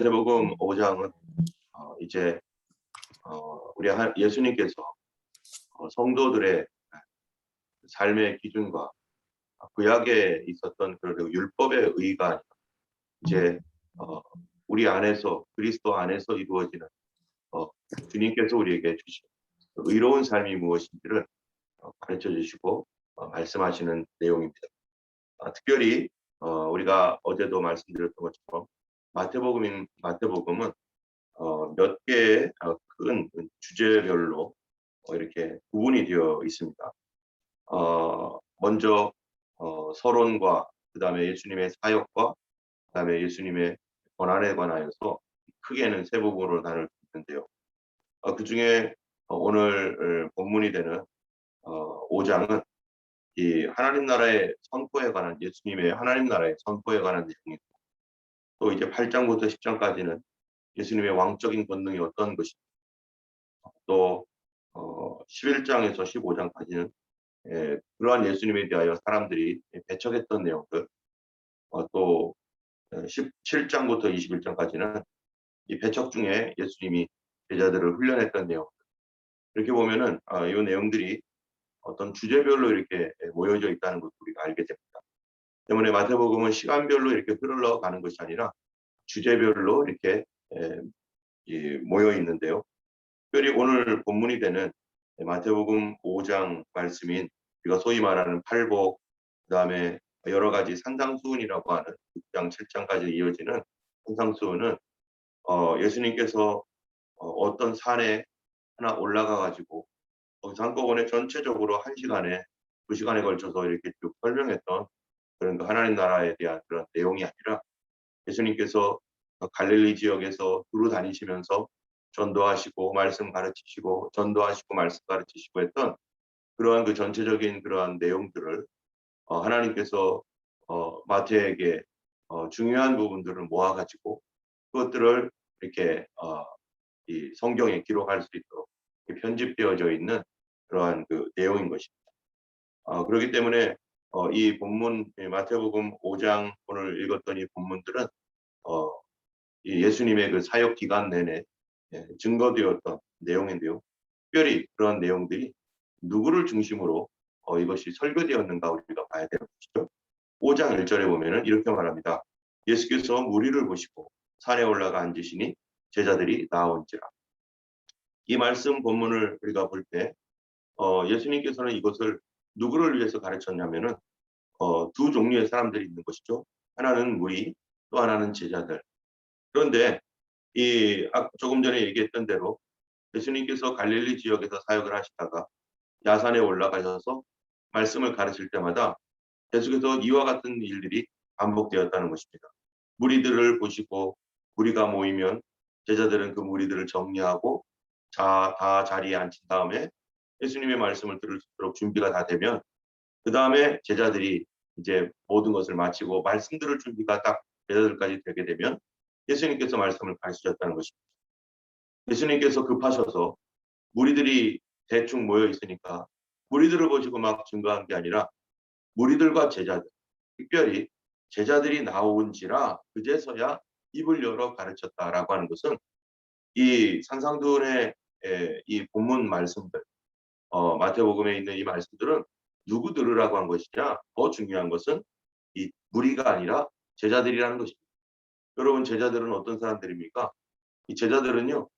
마태복음 5장은 이제 우리 예수님께서 성도들의 삶의 기준과 구약에 있었던 그 율법의 의가 이제 우리 안에서 그리스도 안에서 이루어지는 주님께서 우리에게 주신 의로운 삶이 무엇인지를 가르쳐 주시고 말씀하시는 내용입니다. 특별히 우리가 어제도 말씀드렸던 것처럼 마태복음은 몇 개의 큰 주제별로 이렇게 구분이 되어 있습니다. 먼저 서론과 그다음에 예수님의 사역과 그다음에 예수님의 고난에 관하여서 크게는 세 부분으로 나눌 수 있는데요. 그 중에 오늘 본문이 되는 5장은 이 하나님 나라의 선포에 관한 예수님의 하나님 나라의 선포에 관한 내용이고, 또 이제 8장부터 10장까지는 예수님의 왕적인 권능이 어떤 것인지, 또 11장에서 15장까지는 그러한 예수님에 대하여 사람들이 배척했던 내용들, 또 17장부터 21장까지는 이 배척 중에 예수님이 제자들을 훈련했던 내용들, 이렇게 보면은 이 내용들이 어떤 주제별로 이렇게 모여져 있다는 것을 우리가 알게 됩니다. 때문에 마태복음은 시간별로 이렇게 흘러가는 것이 아니라 주제별로 이렇게 모여 있는데요. 특별히 오늘 본문이 되는 마태복음 5장 말씀인 우리가 소위 말하는 팔복, 그다음에 여러 가지 산상수훈이라고 하는 6장, 7장까지 이어지는 산상수훈은 예수님께서 어떤 산에 하나 올라가 가지고 거기서 한꺼번에 전체적으로 1시간에 2시간에 걸쳐서 이렇게 쭉 설명했던 그런 그 하나님 나라에 대한 그런 내용이 아니라, 예수님께서 갈릴리 지역에서 두루 다니시면서 전도하시고 말씀 가르치시고 전도하시고 말씀 가르치시고 했던 그러한 그 전체적인 그러한 내용들을 하나님께서 마태에게 중요한 부분들을 모아가지고 그것들을 이렇게 이 성경에 기록할 수 있도록 편집되어져 있는 그러한 그 내용인 것입니다. 그렇기 때문에 이 본문 마태복음 5장 오늘 읽었던 이 본문들은 이 예수님의 그 사역 기간 내내 증거되었던 내용인데요. 특별히 그런 내용들이 누구를 중심으로 이것이 설교되었는가 우리가 봐야 되는 것이죠. 5장 1절에 보면은 이렇게 말합니다. 예수께서 무리를 보시고 산에 올라가 앉으시니 제자들이 나온지라. 이 말씀 본문을 우리가 볼 때 예수님께서는 이것을 누구를 위해서 가르쳤냐면은 두 종류의 사람들이 있는 것이죠. 하나는 무리, 또 하나는 제자들. 그런데 조금 전에 얘기했던 대로 예수님께서 갈릴리 지역에서 사역을 하시다가 야산에 올라가셔서 말씀을 가르칠 때마다 계속해서 이와 같은 일들이 반복되었다는 것입니다. 무리들을 보시고 무리가 모이면 제자들은 그 무리들을 정리하고 다 자리에 앉힌 다음에 예수님의 말씀을 들을 수 있도록 준비가 다 되면 그 다음에 제자들이 이제 모든 것을 마치고 말씀 들을 준비가 딱 제자들까지 되게 되면 예수님께서 말씀을 가르치셨다는 것입니다. 예수님께서 급하셔서 무리들이 대충 모여 있으니까 무리들을 보시고 막 증거한 게 아니라 무리들과 제자들, 특별히 제자들이 나온지라 그제서야 입을 열어 가르쳤다라고 하는 것은 이 산상수훈의 이 본문 말씀들, 마태복음에 있는 이 말씀들은 누구 들으라고 한 것이냐, 더 중요한 것은 이 무리가 아니라 제자들이라는 것입니다. 여러분, 제자들은 어떤 사람들입니까? 이 제자들은요,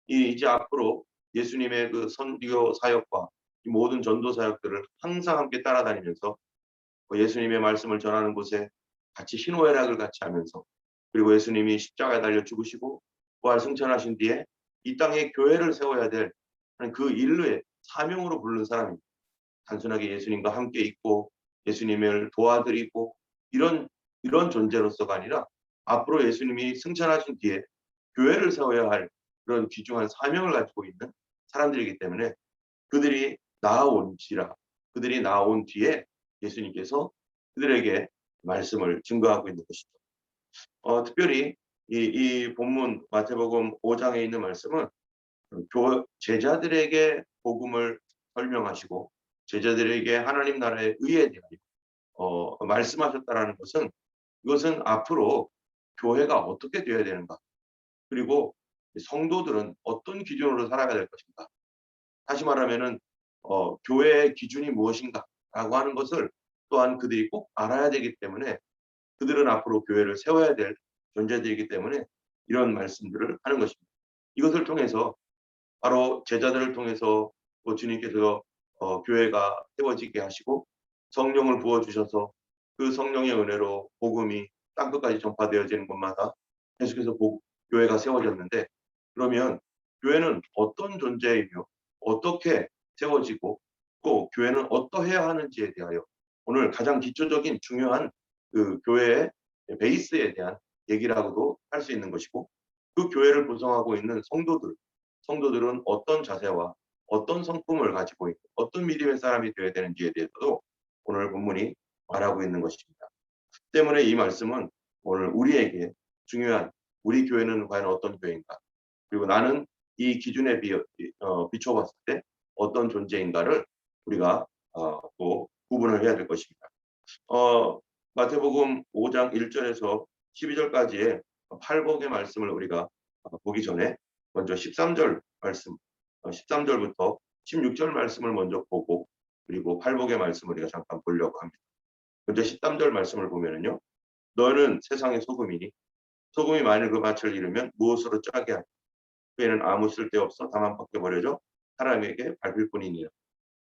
이제 앞으로 예수님의 그 선교 사역과 이 모든 전도 사역들을 항상 함께 따라다니면서 예수님의 말씀을 전하는 곳에 같이 희노애락을 같이 하면서, 그리고 예수님이 십자가에 달려 죽으시고 부활 승천하신 뒤에 이 땅에 교회를 세워야 될 그 인류의 사명으로 부르는 사람입니다. 단순하게 예수님과 함께 있고 예수님을 도와드리고 이런 존재로서가 아니라 앞으로 예수님이 승천하신 뒤에 교회를 세워야 할 그런 귀중한 사명을 가지고 있는 사람들이기 때문에 그들이 그들이 나온 뒤에 예수님께서 그들에게 말씀을 증거하고 있는 것이죠. 특별히 이 본문 마태복음 5장에 있는 말씀은 제자들에게 복음을 설명하시고 제자들에게 하나님 나라의 의에 대하여 말씀하셨다라는 것은, 이것은 앞으로 교회가 어떻게 되어야 되는가, 그리고 성도들은 어떤 기준으로 살아가야 될 것인가. 다시 말하면은 교회의 기준이 무엇인가라고 하는 것을 또한 그들이 꼭 알아야 되기 때문에 그들은 앞으로 교회를 세워야 될 존재들이기 때문에 이런 말씀들을 하는 것입니다. 이것을 통해서 바로 제자들을 통해서 또 주님께서 교회가 세워지게 하시고 성령을 부어 주셔서 그 성령의 은혜로 복음이 땅끝까지 전파되어지는 곳마다 계속해서 교회가 세워졌는데, 그러면 교회는 어떤 존재이며 어떻게 세워지고 또 교회는 어떠해야 하는지에 대하여 오늘 가장 기초적인 중요한 그 교회의 베이스에 대한 얘기라고도 할 수 있는 것이고, 그 교회를 구성하고 있는 성도들은 어떤 자세와 어떤 성품을 가지고 있고 어떤 믿음의 사람이 되어야 되는지에 대해서도 오늘 본문이 말하고 있는 것입니다. 때문에 이 말씀은 오늘 우리에게 중요한, 우리 교회는 과연 어떤 교회인가, 그리고 나는 이 기준에 비춰봤을 때 어떤 존재인가를 우리가 또 구분을 해야 될 것입니다. 마태복음 5장 1절에서 12절까지의 팔복의 말씀을 우리가 보기 전에 먼저 13절 말씀, 13절부터 16절 말씀을 먼저 보고 그리고 팔복의 말씀을 우리가 잠깐 보려고 합니다. 먼저 13절 말씀을 보면은요. 너는 세상의 소금이니 소금이 만일 그 맛을 잃으면 무엇으로 짜게 하냐. 그에는 아무 쓸데없어 다만 밖에 버려져 사람에게 밟힐 뿐이니라.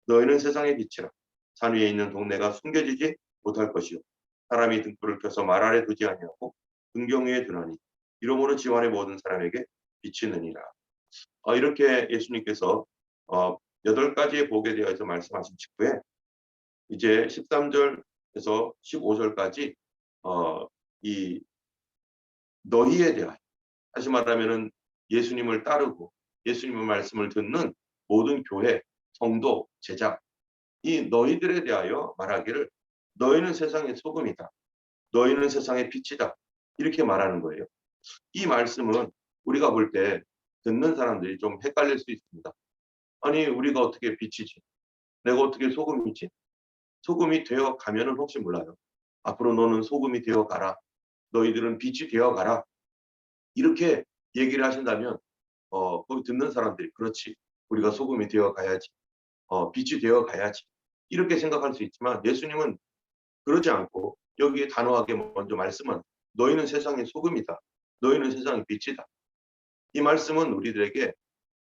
너희는 세상의 빛이라. 산 위에 있는 동네가 숨겨지지 못할 것이요. 사람이 등불을 켜서 말 아래 두지 아니하고 등경 위에 두나니 이러므로 지원의 모든 사람에게 비치느니라. 이렇게 예수님께서 8가지의 복에 대해서 말씀하신 직후에 이제 13절에서 15절까지 이 너희에 대하여, 다시 말하면은 예수님을 따르고 예수님의 말씀을 듣는 모든 교회, 성도, 제자, 이 너희들에 대하여 말하기를 너희는 세상의 소금이다. 너희는 세상의 빛이다. 이렇게 말하는 거예요. 이 말씀은 우리가 볼 때 듣는 사람들이 좀 헷갈릴 수 있습니다. 아니, 우리가 어떻게 빛이지? 내가 어떻게 소금이지? 소금이 되어 가면은 혹시 몰라요. 앞으로 너는 소금이 되어 가라. 너희들은 빛이 되어 가라. 이렇게 얘기를 하신다면 거기 듣는 사람들이 그렇지. 우리가 소금이 되어 가야지. 빛이 되어 가야지. 이렇게 생각할 수 있지만 예수님은 그러지 않고 여기에 단호하게 먼저 말씀은 너희는 세상의 소금이다. 너희는 세상의 빛이다. 이 말씀은 우리들에게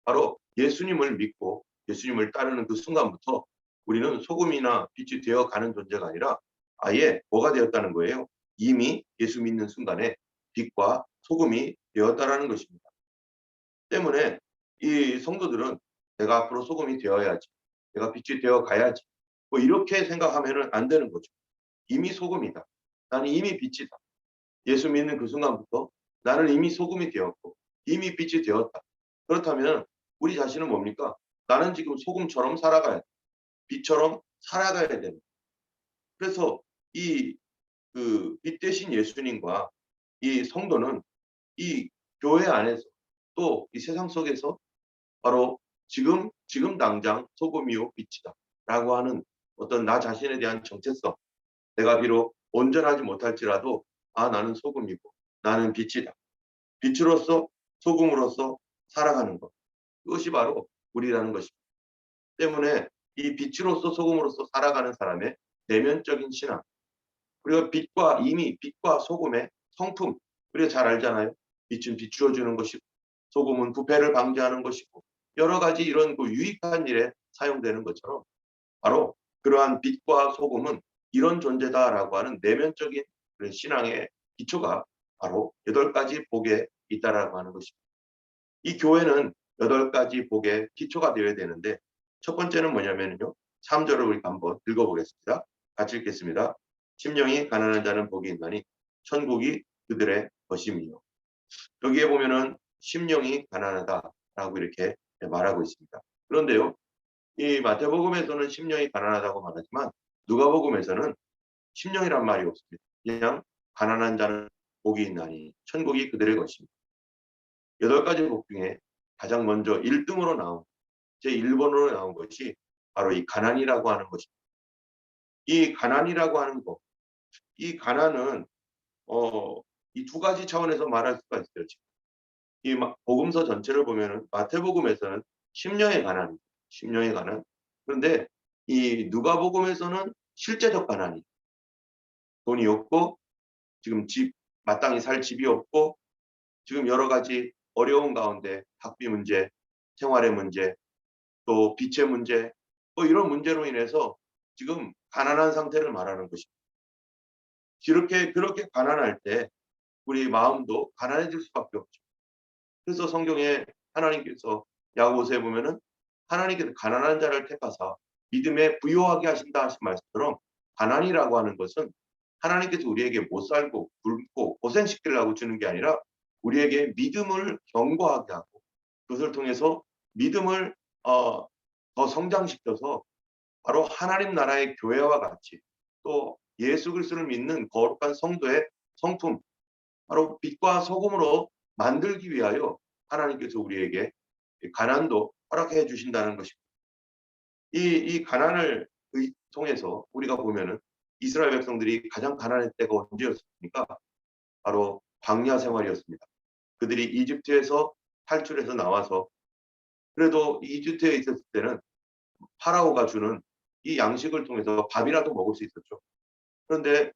바로 예수님을 믿고 예수님을 따르는 그 순간부터 우리는 소금이나 빛이 되어 가는 존재가 아니라 아예 뭐가 되었다는 거예요. 이미 예수 믿는 순간에 빛과 소금이 되었다라는 것입니다. 때문에 이 성도들은 내가 앞으로 소금이 되어야지, 내가 빛이 되어 가야지, 뭐 이렇게 생각하면 안 되는 거죠. 이미 소금이다. 나는 이미 빛이다. 예수 믿는 그 순간부터 나는 이미 소금이 되었고 이미 빛이 되었다. 그렇다면 우리 자신은 뭡니까? 나는 지금 소금처럼 살아가야 돼. 빛처럼 살아가야 되는. 그래서 이 그 빛 대신 예수님과 이 성도는 이 교회 안에서 또 이 세상 속에서 바로 지금 당장 소금이요 빛이다라고 하는 어떤 나 자신에 대한 정체성, 내가 비록 온전하지 못할지라도 나는 소금이고 나는 빛이다. 빛으로서 소금으로서 살아가는 것. 그것이 바로 우리라는 것입니다. 때문에 이 빛으로서 소금으로서 살아가는 사람의 내면적인 신앙, 그리고 이미 빛과 소금의 성품, 우리가 잘 알잖아요. 빛은 비추어 주는 것이고 소금은 부패를 방지하는 것이고 여러 가지 이런 그 유익한 일에 사용되는 것처럼 바로 그러한 빛과 소금은 이런 존재다라고 하는 내면적인 그런 신앙의 기초가 바로 8가지 복에 있다라고 하는 것입니다. 이 교회는 8가지 복의 기초가 되어야 되는데 첫 번째는 뭐냐면요. 3절을 우리가 한번 읽어보겠습니다. 같이 읽겠습니다. 심령이 가난한 자는 복이 있나니 천국이 그들의 것임이요. 여기에 보면은 심령이 가난하다라고 이렇게 말하고 있습니다. 그런데요. 이 마태복음에서는 심령이 가난하다고 말하지만 누가복음에서는 심령이란 말이 없습니다. 그냥 가난한 자는 복이 있나니 천국이 그들의 것입니다. 8가지 복 중에 가장 먼저 1등으로 나온 제1번으로 나온 것이 바로 이 가난이라고 하는 것입니다. 이 가난이라고 하는 것, 이 가난은 이 2가지 차원에서 말할 수가 있어요. 지금. 이 복음서 전체를 보면은 마태복음에서는 심령의 가난, 심령의 가난. 그런데 이 누가복음에서는 실제적 가난이, 돈이 없고 지금 집 마땅히 살 집이 없고 지금 여러 가지 어려운 가운데 학비 문제, 생활의 문제, 또 빚의 문제, 뭐 이런 문제로 인해서 지금 가난한 상태를 말하는 것입니다. 그렇게 가난할 때 우리 마음도 가난해질 수밖에 없죠. 그래서 성경에 하나님께서 야고보서에 보면은 하나님께서 가난한 자를 택하사 믿음에 부요하게 하신다 하신 말씀처럼 가난이라고 하는 것은 하나님께서 우리에게 못 살고 굶고 고생시키려고 주는 게 아니라 우리에게 믿음을 견고하게 하고 그것을 통해서 믿음을 더 성장시켜서 바로 하나님 나라의 교회와 같이 또 예수 그리스도를 믿는 거룩한 성도의 성품, 바로 빛과 소금으로 만들기 위하여 하나님께서 우리에게 가난도 허락해 주신다는 것입니다. 이 가난을 통해서 우리가 보면은 이스라엘 백성들이 가장 가난할 때가 언제였습니까? 바로 광야 생활이었습니다. 그들이 이집트에서 탈출해서 나와서 그래도 이집트에 있었을 때는 파라오가 주는 이 양식을 통해서 밥이라도 먹을 수 있었죠. 그런데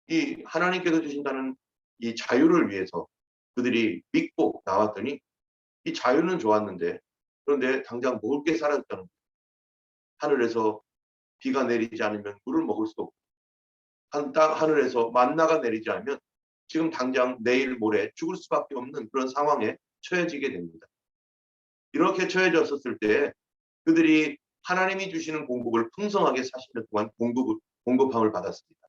이 하나님께서 주신다는 이 자유를 위해서 그들이 믿고 나왔더니 이 자유는 좋았는데 그런데 당장 먹을 게 사라졌다는 거예요. 하늘에서 비가 내리지 않으면 물을 먹을 수 없고 하늘에서 만나가 내리지 않으면 지금 당장 내일 모레 죽을 수밖에 없는 그런 상황에 처해지게 됩니다. 이렇게 처해졌었을 때 그들이 하나님이 주시는 공급을 풍성하게 40년 동안 공급함을 받았습니다.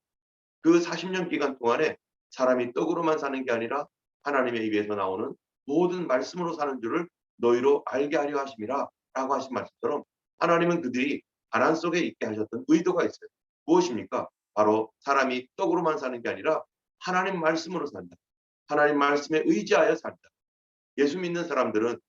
그 40년 기간 동안에 사람이 떡으로만 사는 게 아니라 하나님의 입에서 나오는 모든 말씀으로 사는 줄을 너희로 알게 하려 하심이라 라고 하신 말씀처럼 하나님은 그들이 가난 속에 있게 하셨던 의도가 있어요. 무엇입니까? 바로 사람이 떡으로만 사는 게 아니라 하나님 말씀으로 산다. 하나님 말씀에 의지하여 산다. 예수 믿는 사람들은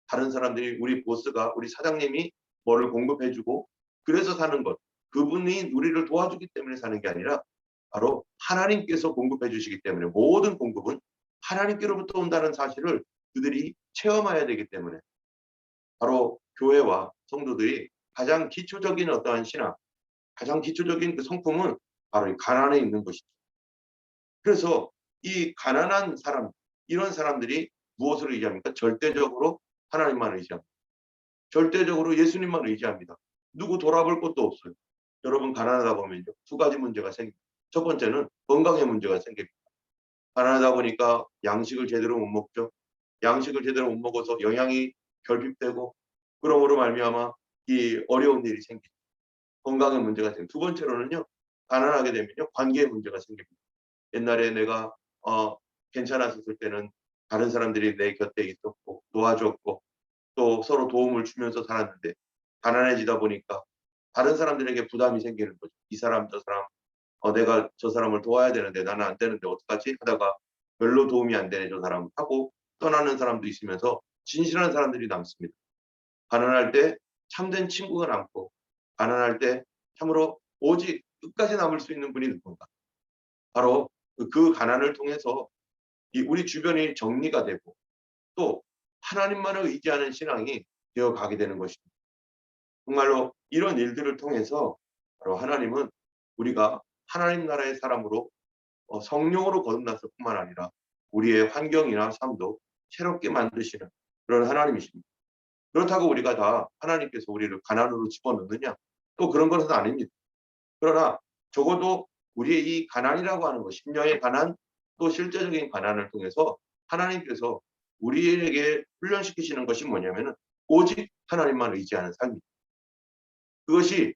다른 사람들이 우리 보스가 우리 사장님이 뭐를 공급해주고 그래서 사는 것, 그분이 우리를 도와주기 때문에 사는 게 아니라 바로 하나님께서 공급해 주시기 때문에 모든 공급은 하나님께로부터 온다는 사실을 그들이 체험해야 되기 때문에 바로 교회와 성도들이 가장 기초적인 어떠한 신앙, 가장 기초적인 그 성품은 바로 이 가난에 있는 것이죠. 그래서 이 가난한 사람, 이런 사람들이 무엇을 의지합니까? 절대적으로 하나님만 의지합니다. 절대적으로 예수님만 의지합니다. 누구 돌아볼 것도 없어요. 여러분 가난하다 보면 두 가지 문제가 생깁니다. 첫 번째는 건강의 문제가 생깁니다. 가난하다 보니까 양식을 제대로 못 먹죠. 양식을 제대로 못 먹어서 영양이 결핍되고 그러므로 말미암아 이 어려운 일이 생기죠. 건강의 문제가 생깁니다. 두 번째로는요. 가난하게 되면요. 관계의 문제가 생깁니다. 옛날에 내가 괜찮았을 때는 다른 사람들이 내 곁에 있었고 도와줬고 또 서로 도움을 주면서 살았는데 가난해지다 보니까 다른 사람들에게 부담이 생기는 거죠. 이 사람 저 사람 내가 저 사람을 도와야 되는데 나는 안 되는데 어떡하지? 하다가 별로 도움이 안 되네 저 사람 하고 떠나는 사람도 있으면서 진실한 사람들이 남습니다. 가난할 때 참된 친구가 남고 가난할 때 참으로 오직 끝까지 남을 수 있는 분이 누군가. 바로 그 가난을 통해서 우리 주변이 정리가 되고 또 하나님만을 의지하는 신앙이 되어가게 되는 것입니다. 정말로 이런 일들을 통해서 바로 하나님은 우리가 하나님 나라의 사람으로 성령으로 거듭났을 뿐만 아니라 우리의 환경이나 삶도 새롭게 만드시는 그런 하나님이십니다. 그렇다고 우리가 다 하나님께서 우리를 가난으로 집어넣느냐? 또 그런 것은 아닙니다. 그러나 적어도 우리의 이 가난이라고 하는 것, 심령의 가난, 또 실제적인 가난을 통해서 하나님께서 우리에게 훈련시키시는 것이 뭐냐면은 오직 하나님만 의지하는 삶입니다. 그것이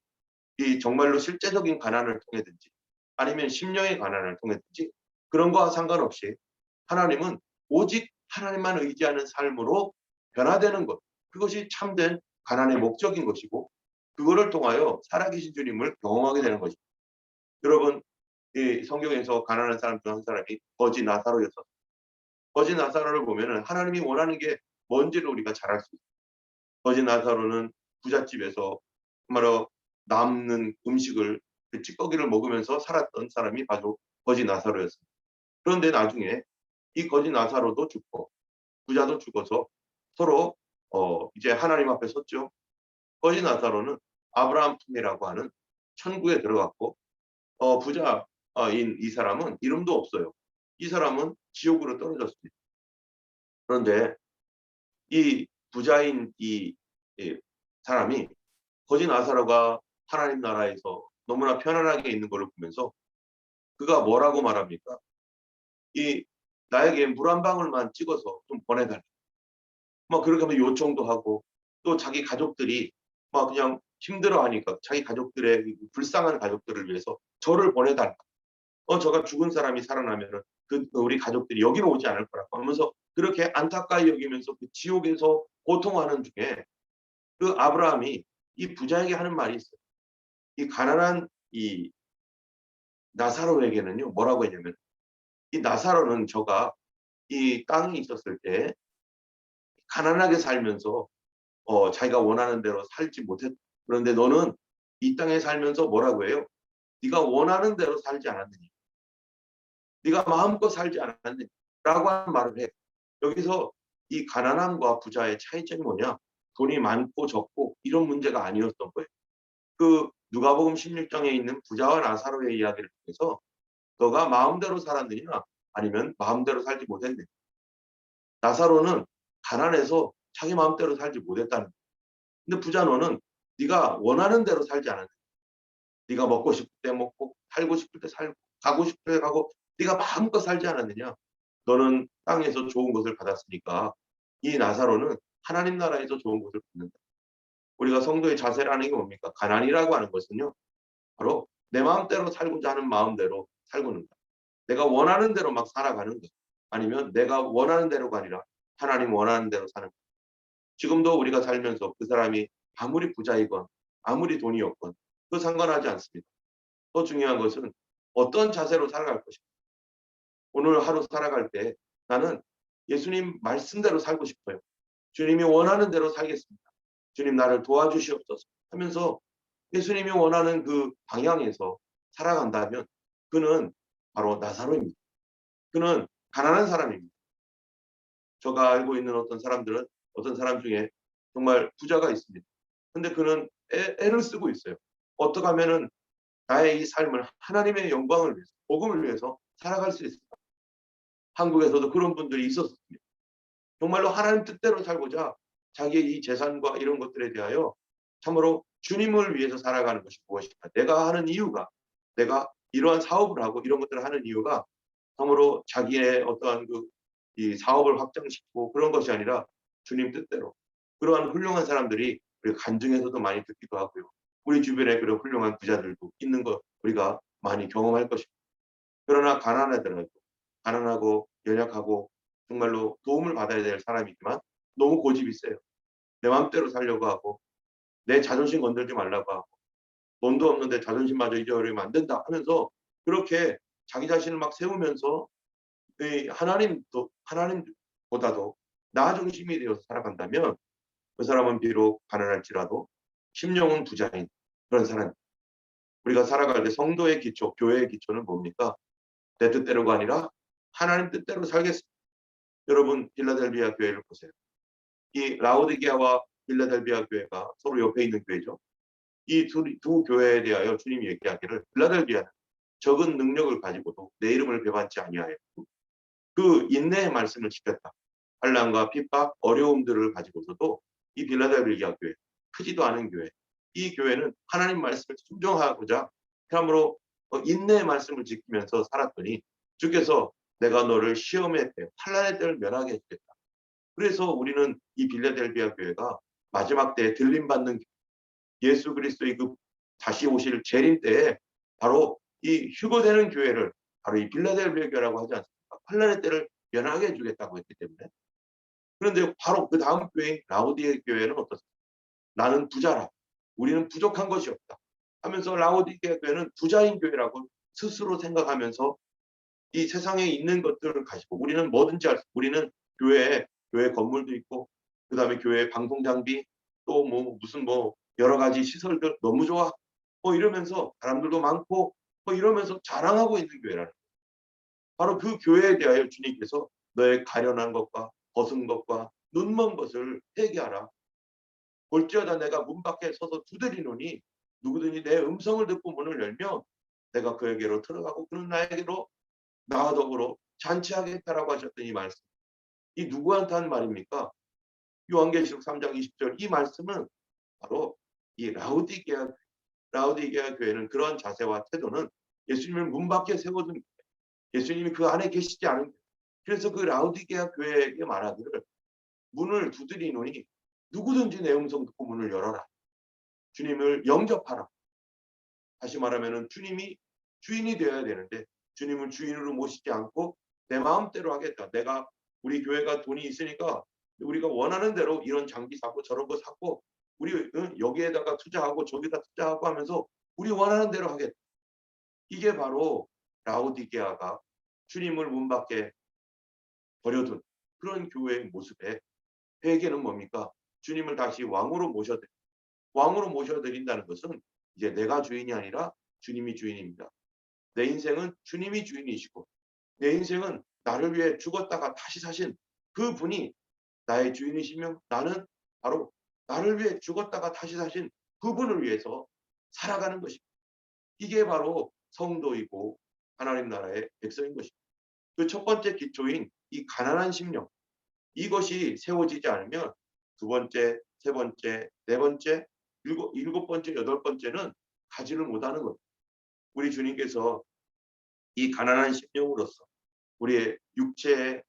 이 정말로 실제적인 가난을 통해든지 아니면 심령의 가난을 통해든지 그런 거와 상관없이 하나님은 오직 하나님만 의지하는 삶으로 변화되는 것. 그것이 참된 가난의 목적인 것이고 그거를 통하여 살아계신 주님을 경험하게 되는 것입니다. 여러분 이 성경에서 가난한 사람 중 한 사람이 거지 나사로였었어요. 거지 나사로를 보면은 하나님이 원하는 게 뭔지를 우리가 잘 알 수 있어요. 거지 나사로는 부잣집에서 정말로 남는 음식을 그 찌꺼기를 먹으면서 살았던 사람이 바로 거지 나사로였습니다. 그런데 나중에 이 거지 나사로도 죽고 부자도 죽어서 서로 이제 하나님 앞에 섰죠. 거지 나사로는 아브라함 품이라고 하는 천국에 들어갔고 부자인 이 사람은 이름도 없어요. 이 사람은 지옥으로 떨어졌습니다. 그런데 이 부자인 이 사람이 거지 나사로가 하나님 나라에서 너무나 편안하게 있는 걸 보면서 그가 뭐라고 말합니까? 이 나에게 물 한 방울만 찍어서 좀 보내달라. 막 그렇게 하면 요청도 하고 또 자기 가족들이 막 그냥 힘들어하니까 자기 가족들의 불쌍한 가족들을 위해서 저를 보내달라. 저가 죽은 사람이 살아나면은 우리 가족들이 여기로 오지 않을 거라고 하면서 그렇게 안타까이 여기면서 그 지옥에서 고통하는 중에 그 아브라함이 이 부자에게 하는 말이 있어요. 이 가난한 이 나사로에게는요 뭐라고 했냐면 이 나사로는 저가 이 땅에 있었을 때 가난하게 살면서 자기가 원하는 대로 살지 못했. 그런데 너는 이 땅에 살면서 뭐라고 해요? 네가 원하는 대로 살지 않았느니, 네가 마음껏 살지 않았느니 라고 하는 말을 해. 여기서 이 가난함과 부자의 차이점이 뭐냐? 돈이 많고 적고 이런 문제가 아니었던 거예요. 그 누가복음 16장에 있는 부자와 나사로의 이야기를 통해서 너가 마음대로 살았느냐 아니면 마음대로 살지 못했느냐. 나사로는 가난해서 자기 마음대로 살지 못했다는 거예요. 근데 부자 너는 네가 원하는 대로 살지 않았느냐. 네가 먹고 싶을 때 먹고 살고 싶을 때 살고 가고 싶을 때 가고 네가 마음껏 살지 않았느냐. 너는 땅에서 좋은 것을 받았으니까 이 나사로는 하나님 나라에서 좋은 것을 받는다. 우리가 성도의 자세라는 게 뭡니까? 가난이라고 하는 것은요. 바로 내 마음대로 살고자 하는 마음대로 살고는 것. 내가 원하는 대로 막 살아가는 것. 아니면 내가 원하는 대로가 아니라 하나님 원하는 대로 사는 것. 지금도 우리가 살면서 그 사람이 아무리 부자이건 아무리 돈이 없건 그 상관하지 않습니다. 더 중요한 것은 어떤 자세로 살아갈 것인가. 오늘 하루 살아갈 때 나는 예수님 말씀대로 살고 싶어요. 주님이 원하는 대로 살겠습니다. 주님 나를 도와주시옵소서 하면서 예수님이 원하는 그 방향에서 살아간다면 그는 바로 나사로입니다. 그는 가난한 사람입니다. 제가 알고 있는 어떤 사람 중에 정말 부자가 있습니다. 근데 그는 애를 쓰고 있어요. 어떻게 하면은 나의 이 삶을 하나님의 영광을 위해서, 복음을 위해서 살아갈 수 있을까? 한국에서도 그런 분들이 있었습니다. 정말로 하나님 뜻대로 살고자 자기의 이 재산과 이런 것들에 대하여 참으로 주님을 위해서 살아가는 것이 무엇일까? 내가 하는 이유가, 내가 이러한 사업을 하고 이런 것들을 하는 이유가 참으로 자기의 어떠한 이 사업을 확장시키고 그런 것이 아니라 주님 뜻대로. 그러한 훌륭한 사람들이 우리 간증에서도 많이 듣기도 하고요. 우리 주변에 그런 훌륭한 부자들도 있는 거 우리가 많이 경험할 것입니다. 그러나 가난하더라도 가난하고 연약하고 정말로 도움을 받아야 될 사람이지만 너무 고집이 세요. 내 마음대로 살려고 하고 내 자존심 건들지 말라고 하고 돈도 없는데 자존심마저 잊어버리면 안 된다 하면서 그렇게 자기 자신을 막 세우면서 하나님보다도 나 중심이 되어서 살아간다면 그 사람은 비록 가난할지라도 심령은 부자인 그런 사람. 우리가 살아갈 때 성도의 기초, 교회의 기초는 뭡니까? 내 뜻대로가 아니라 하나님 뜻대로 살겠습니다. 여러분 빌라델비아 교회를 보세요. 이 라오디게아와 빌라델비아 교회가 서로 옆에 있는 교회죠. 이 두 교회에 대하여 주님이 얘기하기를 빌라델비아는 적은 능력을 가지고도 내 이름을 배반치 아니하였고 그 인내의 말씀을 지켰다. 환난과 핍박, 어려움들을 가지고서도 이 빌라델비아 교회, 크지도 않은 교회, 이 교회는 하나님 말씀을 순종하고자 참으로 인내의 말씀을 지키면서 살았더니 주께서 내가 너를 시험의 때, 환난의 때를 면하게 해주겠다. 그래서 우리는 이 빌라델비아 교회가 마지막 때에 들림받는 예수 그리스도의 그 다시 오실 재림 때에 바로 이 휴거되는 교회를 바로 이 빌라델비아 교회라고 하지 않습니까? 환난의 때를 면하게 해주겠다고 했기 때문에. 그런데 바로 그 다음 교회인 라오디게 교회는 어떻습니까? 나는 부자라. 우리는 부족한 것이 없다. 하면서 라오디게 교회는 부자인 교회라고 스스로 생각하면서 이 세상에 있는 것들을 가지고 우리는 뭐든지 할 수, 우리는 교회 건물도 있고 그다음에 교회 방송 장비 또 뭐 무슨 뭐 여러 가지 시설들 너무 좋아. 이러면서 사람들도 많고 이러면서 자랑하고 있는 교회라는 거예요. 바로 그 교회에 대하여 주님께서 너의 가련한 것과 벗은 것과 눈먼 것을 회개하라. 볼지어다 내가 문 밖에 서서 두드리노니 누구든지 내 음성을 듣고 문을 열면 내가 그에게로 들어가고 그는 나에게로 나와 더불어 잔치하겠다라고 하셨던 이 말씀. 이 누구한테 한 말입니까? 요한계시록 3장 20절 이 말씀은 바로 이 라우디게아 교회는 그런 자세와 태도는 예수님을 문 밖에 세워둔 예수님이 그 안에 계시지 않은 그래서 그 라우디게아 교회에게 말하기를 문을 두드리노니 누구든지 내 음성 듣고 문을 열어라. 주님을 영접하라. 다시 말하면 주님이 주인이 되어야 되는데 주님을 주인으로 모시지 않고 내 마음대로 하겠다. 내가 우리 교회가 돈이 있으니까 우리가 원하는 대로 이런 장비 사고 저런 거 사고 우리 여기에다가 투자하고 저기다 투자하고 하면서 우리 원하는 대로 하겠다. 이게 바로 라우디게아가 주님을 문 밖에 버려둔 그런 교회의 모습에 회개는 뭡니까? 주님을 다시 왕으로 모셔드린다는 것은 이제 내가 주인이 아니라 주님이 주인입니다. 내 인생은 주님이 주인이시고 내 인생은 나를 위해 죽었다가 다시 사신 그분이 나의 주인이시며 나는 바로 나를 위해 죽었다가 다시 사신 그분을 위해서 살아가는 것입니다. 이게 바로 성도이고 하나님 나라의 백성인 것입니다. 그 첫 번째 기초인 이 가난한 심령 이것이 세워지지 않으면 두 번째, 세 번째, 네 번째, 일곱 번째, 여덟 번째는 가지를 못하는 것. 우리 주님께서 이 가난한 심령으로서 우리의 육체에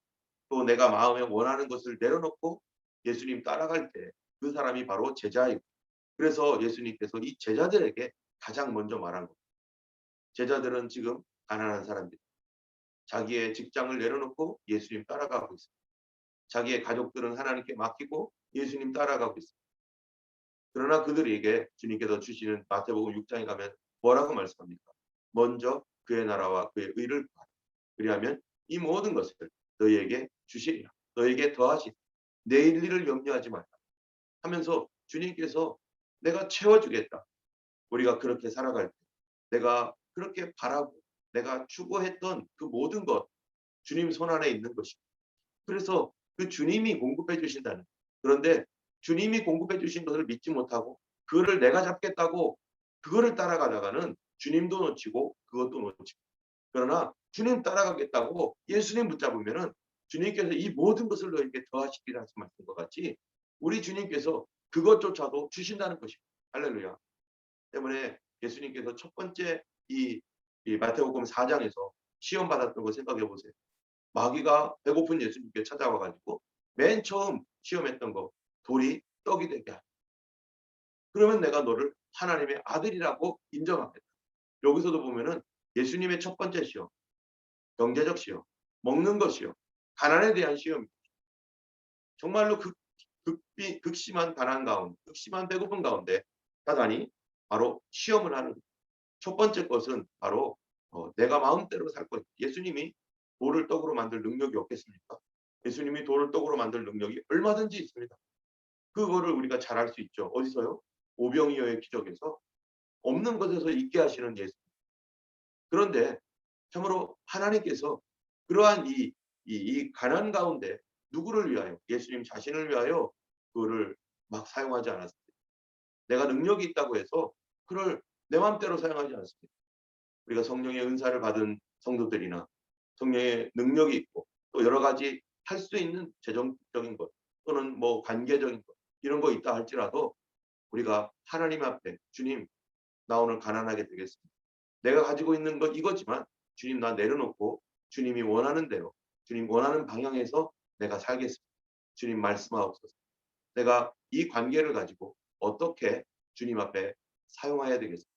또 내가 마음에 원하는 것을 내려놓고 예수님 따라갈 때 그 사람이 바로 제자이고 그래서 예수님께서 이 제자들에게 가장 먼저 말한 겁니다. 제자들은 지금 가난한 사람들 자기의 직장을 내려놓고 예수님 따라가고 있습니다. 자기의 가족들은 하나님께 맡기고 예수님 따라가고 있습니다. 그러나 그들에게 주님께서 주시는 마태복음 6장에 가면 뭐라고 말씀합니까? 먼저 그의 나라와 그의 의를 구하라. 그리하면 이 모든 것을 너희에게 주시리라. 너희에게 더하시리라. 내일 일을 염려하지 말라. 하면서 주님께서 내가 채워주겠다. 우리가 그렇게 살아갈 때 내가 그렇게 바라고 내가 추구했던 그 모든 것 주님 손 안에 있는 것입니다. 그래서 그 주님이 공급해 주신다는 그런데 주님이 공급해 주신 것을 믿지 못하고 그거를 내가 잡겠다고 그거를 따라가다가는 주님도 놓치고 그것도 놓치고 그러나 주님 따라가겠다고 예수님 붙잡으면은 주님께서 이 모든 것을 너에게 더하시리라 말씀하신 것 같이 우리 주님께서 그것조차도 주신다는 것입니다. 할렐루야. 때문에 예수님께서 첫 번째 이 마태복음 4장에서 시험 받았던 거 생각해 보세요. 마귀가 배고픈 예수님께 찾아와 가지고 맨 처음 시험했던 거 돌이 떡이 되게 하라. 그러면 내가 너를 하나님의 아들이라고 인정하겠다. 여기서도 보면은 예수님의 첫 번째 시험, 경제적 시험, 먹는 것 시험, 가난에 대한 시험. 정말로 극심한 가난 가운데, 극심한 배고픈 가운데 사단이 바로 시험을 하는 첫 번째 것은 바로 내가 마음대로 살 것. 예수님이 돌을 떡으로 만들 능력이 없겠습니까? 예수님이 돌을 떡으로 만들 능력이 얼마든지 있습니다. 그거를 우리가 잘 알 수 있죠. 어디서요? 오병이어의 기적에서 없는 것에서 있게 하시는 예수. 그런데 참으로 하나님께서 그러한 이 가난 가운데 누구를 위하여 예수님 자신을 위하여 그거를 막 사용하지 않았습니다. 내가 능력이 있다고 해서 그를 내 마음대로 사용하지 않습니다. 우리가 성령의 은사를 받은 성도들이나 성령의 능력이 있고 또 여러 가지 할 수 있는 재정적인 것 또는 뭐 관계적인 것 이런 거 있다 할지라도 우리가 하나님 앞에 주님 나 오늘 가난하게 되겠습니다. 내가 가지고 있는 것 이거지만 주님 나 내려놓고 주님이 원하는 대로 주님 원하는 방향에서 내가 살겠습니다. 주님 말씀하옵소서. 내가 이 관계를 가지고 어떻게 주님 앞에 사용해야 되겠습니다.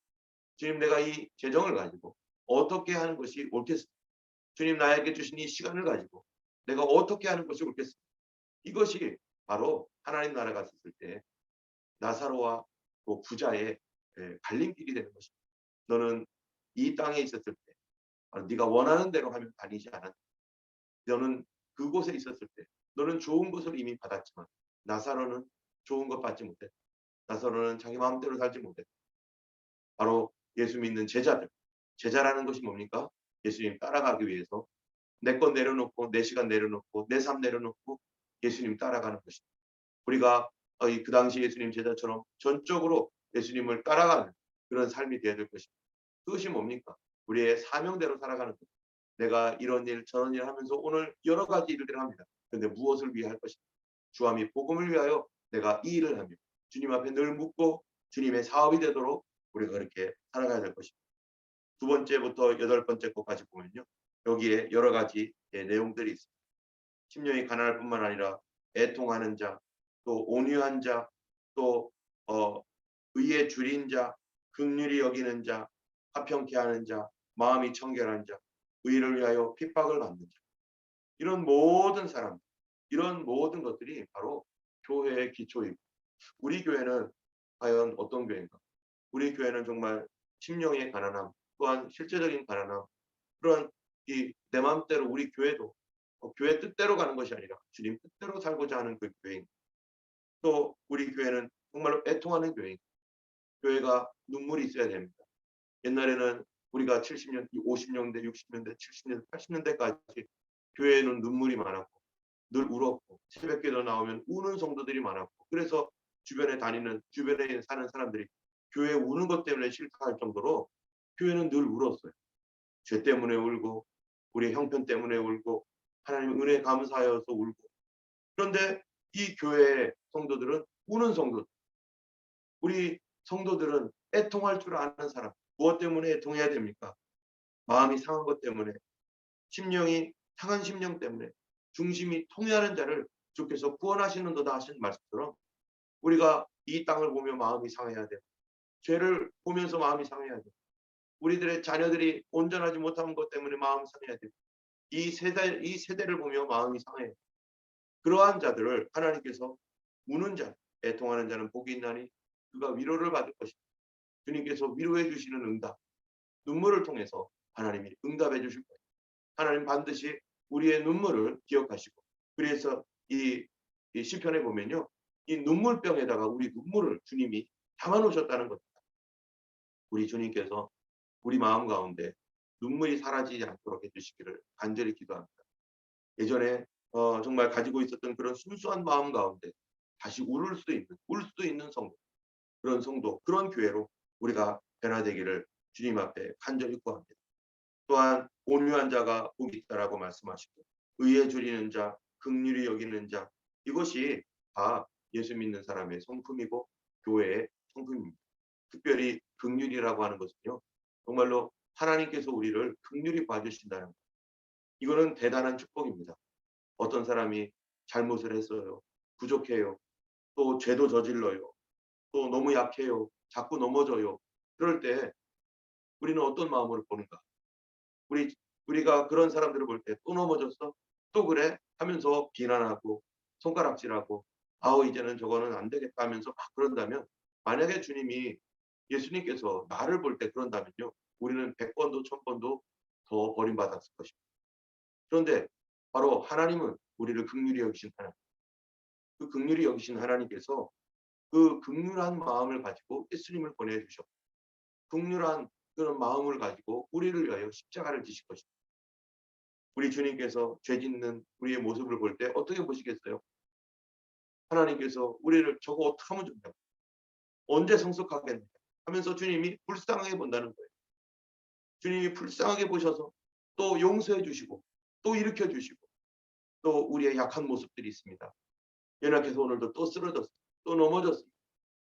주님 내가 이 재정을 가지고 어떻게 하는 것이 옳겠습니까? 주님 나에게 주신 이 시간을 가지고 내가 어떻게 하는 것이 옳겠습니까? 이것이 바로 하나님 나라가 있을 때 나사로와 또 부자의 갈림길이 되는 것입니다. 너는 이 땅에 있었을 때 네가 원하는 대로 하면 다니지 않았다. 너는 그곳에 있었을 때 너는 좋은 것을 이미 받았지만 나사로는 좋은 것 받지 못했다. 나사로는 자기 마음대로 살지 못했다. 바로 예수 믿는 제자들. 제자라는 것이 뭡니까? 예수님 따라가기 위해서 내 것 내려놓고 내 시간 내려놓고 내 삶 내려놓고 예수님 따라가는 것입니다. 우리가 그 당시 예수님 제자처럼 전적으로 예수님을 따라가는 그런 삶이 되어야 될 것입니다. 그것이 뭡니까? 우리의 사명대로 살아가는 것. 내가 이런 일 저런 일 하면서 오늘 여러 가지 일들을 합니다. 그런데 무엇을 위해 할 것인가? 주함이 복음을 위하여 내가 이 일을 하며 주님 앞에 늘 묻고 주님의 사업이 되도록 우리가 그렇게 살아가야 될 것입니다. 두 번째부터 여덟 번째 것까지 보면요. 여기에 여러 가지 내용들이 있습니다. 심령이 가난할 뿐만 아니라 애통하는 자, 또 온유한 자, 또 의에 줄인 자, 긍휼히 여기는 자, 화평케 하는 자, 마음이 청결한 자, 의를 위하여 핍박을 받는 자. 이런 모든 사람, 이런 모든 것들이 바로 교회의 기초이고, 우리 교회는 과연 어떤 교회인가? 우리 교회는 정말 심령의 가난함, 또한 실제적인 가난함, 그런 이 내 마음대로 우리 교회도 교회 뜻대로 가는 것이 아니라 주님 뜻대로 살고자 하는 그 교회인. 또 우리 교회는 정말로 애통하는 교회인. 교회가 눈물이 있어야 됩니다. 옛날에는 우리가 70년, 50년대, 60년대, 70년대, 80년대까지 교회에는 눈물이 많았고 늘 울었고 새벽기도 나오면 우는 성도들이 많았고, 그래서 주변에 사는 사람들이 교회에 우는 것 때문에 싫다할 정도로 교회는 늘 울었어요. 죄 때문에 울고 우리의 형편 때문에 울고 하나님 은혜 감사하여서 울고. 그런데 이 교회의 성도들은 우는 성도, 우리 성도들은 애통할 줄 아는 사람. 무엇 때문에 애통해야 됩니까? 마음이 상한 것 때문에, 심령이 상한 심령 때문에 중심이 통회하는 자를 주께서 구원하시는도다 하신 말씀처럼 우리가 이 땅을 보며 마음이 상해야 돼요. 죄를 보면서 마음이 상해야 돼요. 우리들의 자녀들이 온전하지 못한 것 때문에 마음이 상해야 돼요. 이 세대를 보며 마음이 상해요. 그러한 자들을 하나님께서 우는 자, 애통하는 자는 복이 있나니 그가 위로를 받을 것이다. 주님께서 위로해 주시는 응답, 눈물을 통해서 하나님이 응답해 주실 거예요. 하나님 반드시 우리의 눈물을 기억하시고, 그래서 이 시편에 보면요, 이 눈물병에다가 우리 눈물을 주님이 담아 놓으셨다는 겁니다. 우리 주님께서 우리 마음 가운데 눈물이 사라지지 않도록 해주시기를 간절히 기도합니다. 예전에 정말 가지고 있었던 그런 순수한 마음 가운데 다시 울 수도 있는 성도, 그런 성도, 그런 교회로 우리가 변화되기를 주님 앞에 간절히 구합니다. 또한 온유한 자가 복이 있다라고 말씀하시고, 의에 줄이는 자, 긍휼히 여기는 자, 이것이 다 예수 믿는 사람의 성품이고 교회의 성품입니다. 특별히 긍휼이라고 하는 것은요, 정말로 하나님께서 우리를 긍휼히 봐주신다는 것. 이거는 대단한 축복입니다. 어떤 사람이 잘못을 했어요. 부족해요. 또 죄도 저질러요. 또 너무 약해요. 자꾸 넘어져요. 그럴 때 우리는 어떤 마음으로 보는가? 우리가 그런 사람들을 볼 때 또 넘어졌어? 또 그래? 하면서 비난하고 손가락질하고 아우 이제는 저거는 안 되겠다 하면서 막 그런다면, 만약에 예수님께서 나를 볼 때 그런다면요, 우리는 100번도 1000번도 더 버림받았을 것입니다. 그런데 바로 하나님은 우리를 긍휼히 여기신 하나님, 그 긍휼히 여기신 하나님께서 그 긍휼한 마음을 가지고 예수님을 보내주셨고, 긍휼한 그런 마음을 가지고 우리를 위하여 십자가를 지실 것입니다. 우리 주님께서 죄 짓는 우리의 모습을 볼 때 어떻게 보시겠어요? 하나님께서 우리를 저거 어떻게 하면 좋냐고, 언제 성숙하겠냐 하면서 주님이 불쌍하게 본다는 거예요. 주님이 불쌍하게 보셔서 또 용서해 주시고 또 일으켜 주시고, 또 우리의 약한 모습들이 있습니다. 연약해서 오늘도 또 쓰러졌어요. 또 넘어졌어요.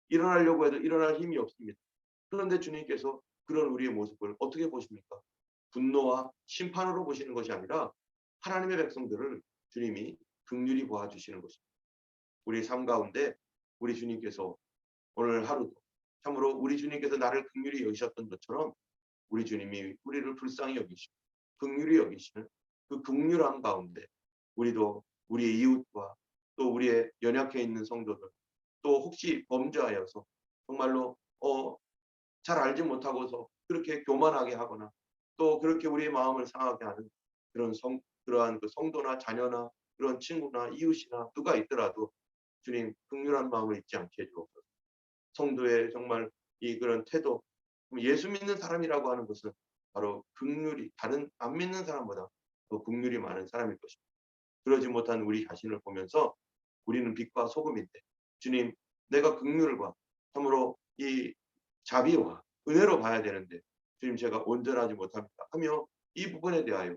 일어나려고 해도 일어날 힘이 없습니다. 그런데 주님께서 그런 우리의 모습을 어떻게 보십니까? 분노와 심판으로 보시는 것이 아니라 하나님의 백성들을 주님이 긍휼히 보아주시는 것입니다. 우리 삶 가운데 우리 주님께서 오늘 하루도 참으로 우리 주님께서 나를 긍휼히 여기셨던 것처럼 우리 주님이 우리를 불쌍히 여기시고 긍휼히 여기시는 그 긍휼함 가운데 우리도 우리의 이웃과 또 우리의 연약해 있는 성도들, 또 혹시 범죄하여서 정말로 잘 알지 못하고서 그렇게 교만하게 하거나 또 그렇게 우리의 마음을 상하게 하는 그러한 그 성도나 자녀나 그런 친구나 이웃이나 누가 있더라도 주님 긍휼한 마음을 잊지 않게 해주옵소서. 성도의 정말 그런 태도, 예수 믿는 사람이라고 하는 것은 바로 긍휼이 다른 안 믿는 사람보다 더 긍휼이 많은 사람일 것입니다. 그러지 못한 우리 자신을 보면서 우리는 빛과 소금인데 주님 내가 긍휼과 참으로 이 자비와 은혜로 봐야 되는데 주님 제가 온전하지 못합니다 하며 이 부분에 대하여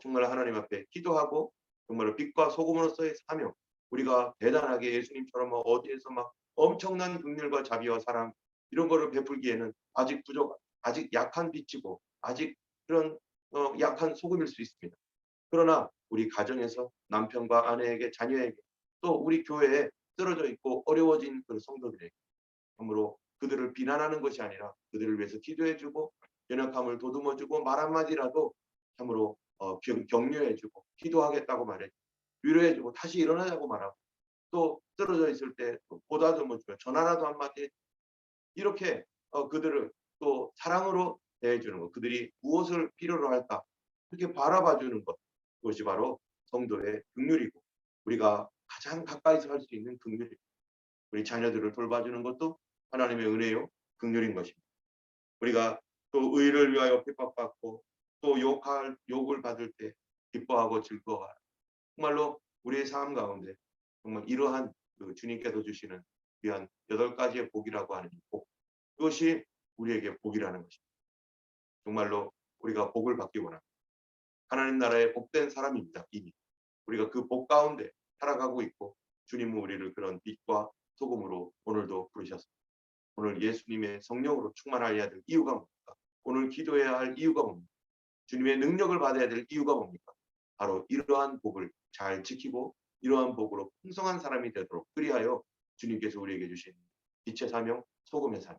정말 하나님 앞에 기도하고 정말로 빛과 소금으로서의 사명 우리가 대단하게 예수님처럼 어디에서 막 엄청난 긍휼과 자비와 사랑 이런 거를 베풀기에는 아직 부족 아직 약한 빛이고 아직 그런 약한 소금일 수 있습니다. 그러나 우리 가정에서 남편과 아내에게 자녀에게 또 우리 교회에 쓰러져 있고 어려워진 그 성도들에게 참으로 그들을 비난하는 것이 아니라 그들을 위해서 기도해주고 연약함을 도듬어주고 말 한마디라도 참으로 격려해주고 기도하겠다고 말해 위로해주고 다시 일어나자고 말하고 또 쓰러져 있을 때 보다듬어주며 전화라도 한마디 이렇게 그들을 또 사랑으로 대해주는 것 그들이 무엇을 필요로 할까 이렇게 바라봐주는 것 그것이 바로 성도의 긍휼이고 우리가 가장 가까이서 할 수 있는 긍휼이고 우리 자녀들을 돌봐주는 것도 하나님의 은혜요 긍휼인 것입니다. 우리가 또 의를 위하여 핍박받고 또 욕을 받을 때 기뻐하고 즐거워하라. 정말로 우리의 삶 가운데 정말 이러한 그 주님께서 주시는 귀한 8가지의 복이라고 하는 복 그것이 우리에게 복이라는 것입니다. 정말로 우리가 복을 받기 원합니다. 하나님 나라의 복된 사람입니다. 이미 우리가 그 복 가운데 살아가고 있고 주님은 우리를 그런 빛과 소금으로 오늘도 부르셨습니다. 오늘 예수님의 성령으로 충만하여야 될 이유가 뭡니까? 오늘 기도해야 할 이유가 뭡니까? 주님의 능력을 받아야 될 이유가 뭡니까? 바로 이러한 복을 잘 지키고 이러한 복으로 풍성한 사람이 되도록 그리하여 주님께서 우리에게 주신 빛의 사명, 소금의 사명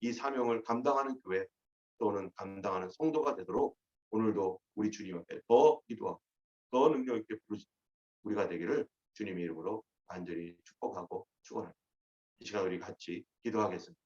이 사명을 감당하는 교회 또는 감당하는 성도가 되도록 오늘도 우리 주님 앞에 더 기도하고 더 능력 있게 부르시 우리가 되기를 주님의 이름으로 간절히 축복하고 축원합니다. 이 시간 우리 같이 기도하겠습니다.